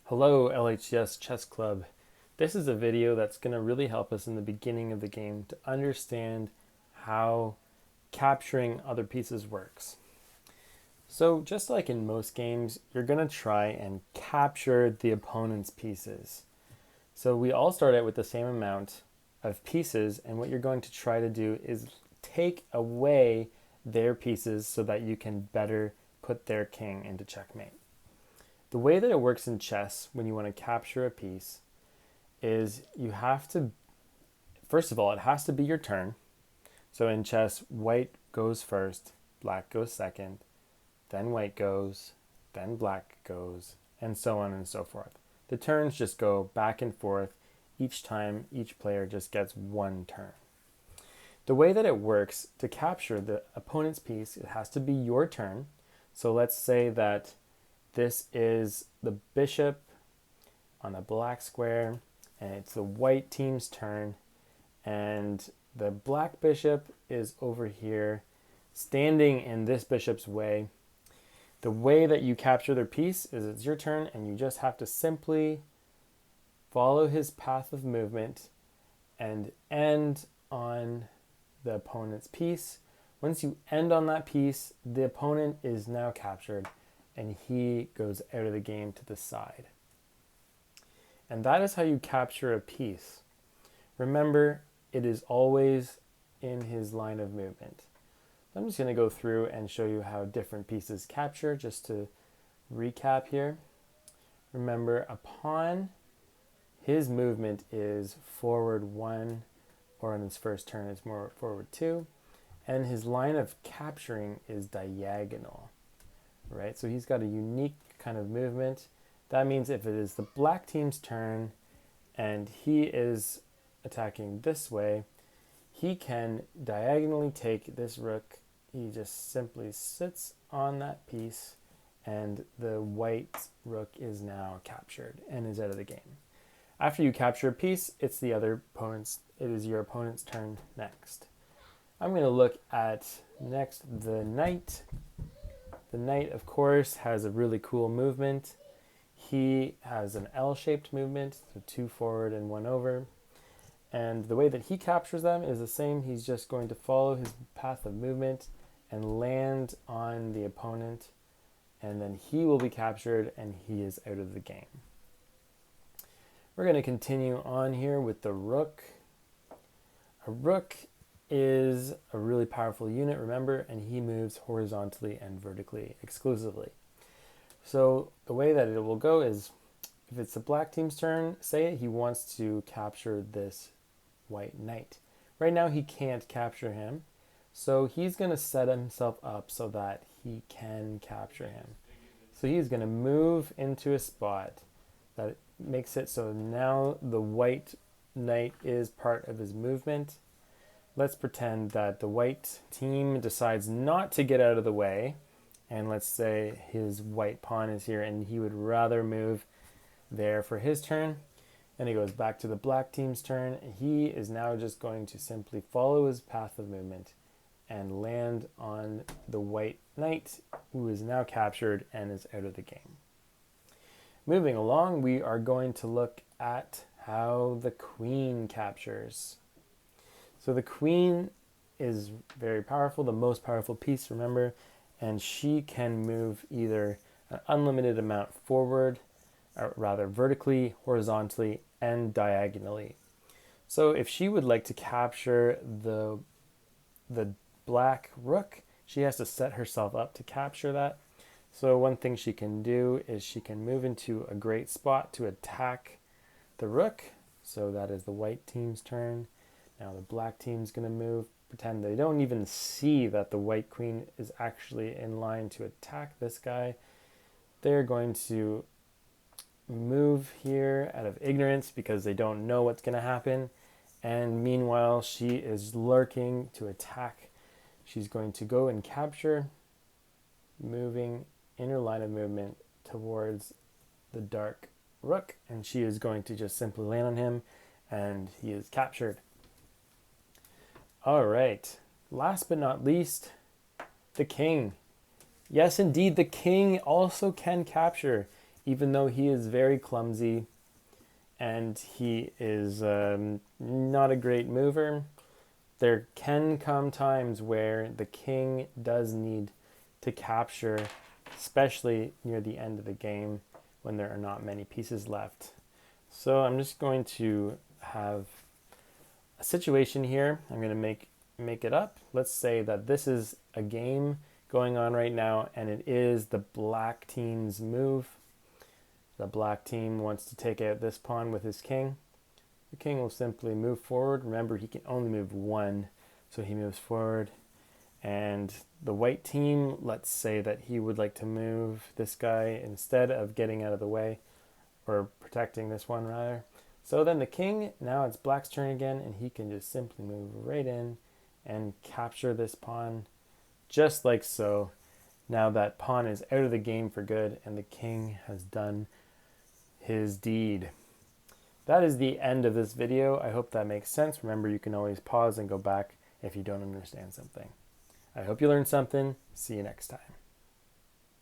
Hello LHCS Chess Club. This is a video that's going to really help us in the beginning of the game to understand how capturing other pieces works. So just like in most games, you're going to try and capture the opponent's pieces. So we all start out with the same amount of pieces, and what you're going to try to do is take away their pieces so that you can better put their king into checkmate. The way that it works in chess when you want to capture a piece is you have to, first of all, it has to be your turn. So in chess, white goes first, black goes second, then white goes, then black goes, and so on and so forth. The turns just go back and forth. Each time, each player just gets one turn. The way that it works to capture the opponent's piece, it has to be your turn. So let's say that this is the bishop on the black square, and it's the white team's turn, and the black bishop is over here standing in this bishop's way. The way that you capture their piece is it's your turn, and you just have to simply follow his path of movement and end on the opponent's piece. Once you end on that piece, the opponent is now captured, and he goes out of the game to the side. And that is how you capture a piece. Remember, it is always in his line of movement. I'm just going to go through and show you how different pieces capture, just to recap here. Remember, a pawn, his movement is forward 1, or on his first turn it's more forward 2, and his line of capturing is diagonal. Right, so he's got a unique kind of movement. That means if it is the black team's turn and he is attacking this way, he can diagonally take this rook. He just simply sits on that piece, and the white rook is now captured and is out of the game. After you capture a piece, it is your opponent's turn next. I'm going to look at next the knight. The knight, of course, has a really cool movement. He has an L-shaped movement, so 2 forward and 1 over. And the way that he captures them is the same. He's just going to follow his path of movement and land on the opponent, and then he will be captured and he is out of the game. We're going to continue on here with the rook. A rook is a really powerful unit, remember, and he moves horizontally and vertically exclusively. So the way that it will go is, if it's the black team's turn, say he wants to capture this white knight. Right now he can't capture him, so he's going to set himself up so that he can capture him. So he's going to move into a spot that makes it so now the white knight is part of his movement. Let's pretend that the white team decides not to get out of the way, and let's say his white pawn is here and he would rather move there for his turn, and he goes back to the black team's turn. He is now just going to simply follow his path of movement and land on the white knight, who is now captured and is out of the game. Moving along, we are going to look at how the queen captures. So the queen is very powerful, the most powerful piece, remember, and she can move either an unlimited amount forward, or rather vertically, horizontally, and diagonally. So if she would like to capture the black rook, she has to set herself up to capture that. So one thing she can do is she can move into a great spot to attack the rook. So that is the white team's turn. Now the black team's going to move, pretend they don't even see that the white queen is actually in line to attack this guy. They're going to move here out of ignorance because they don't know what's going to happen. And meanwhile, she is lurking to attack. She's going to go and capture, moving in her line of movement towards the dark rook. And she is going to just simply land on him, and he is captured. All right, last but not least, the king. Yes, indeed, the king also can capture. even though he is very clumsy and he is not a great mover, there can come times where the king does need to capture, especially near the end of the game when there are not many pieces left. So I'm just going to have a situation here. I'm going to make it up. Let's say that this is a game going on right now, and it is the black team's move. The black team wants to take out this pawn with his king. The king will simply move forward. Remember, he can only move one, so he moves forward. And the white team, let's say that he would like to move this guy instead of getting out of the way, or protecting this one rather. So then the king, now it's black's turn again, and he can just simply move right in and capture this pawn, just like so. Now that pawn is out of the game for good, and the king has done his deed. That is the end of this video. I hope that makes sense. Remember, you can always pause and go back if you don't understand something. I hope you learned something. See you next time.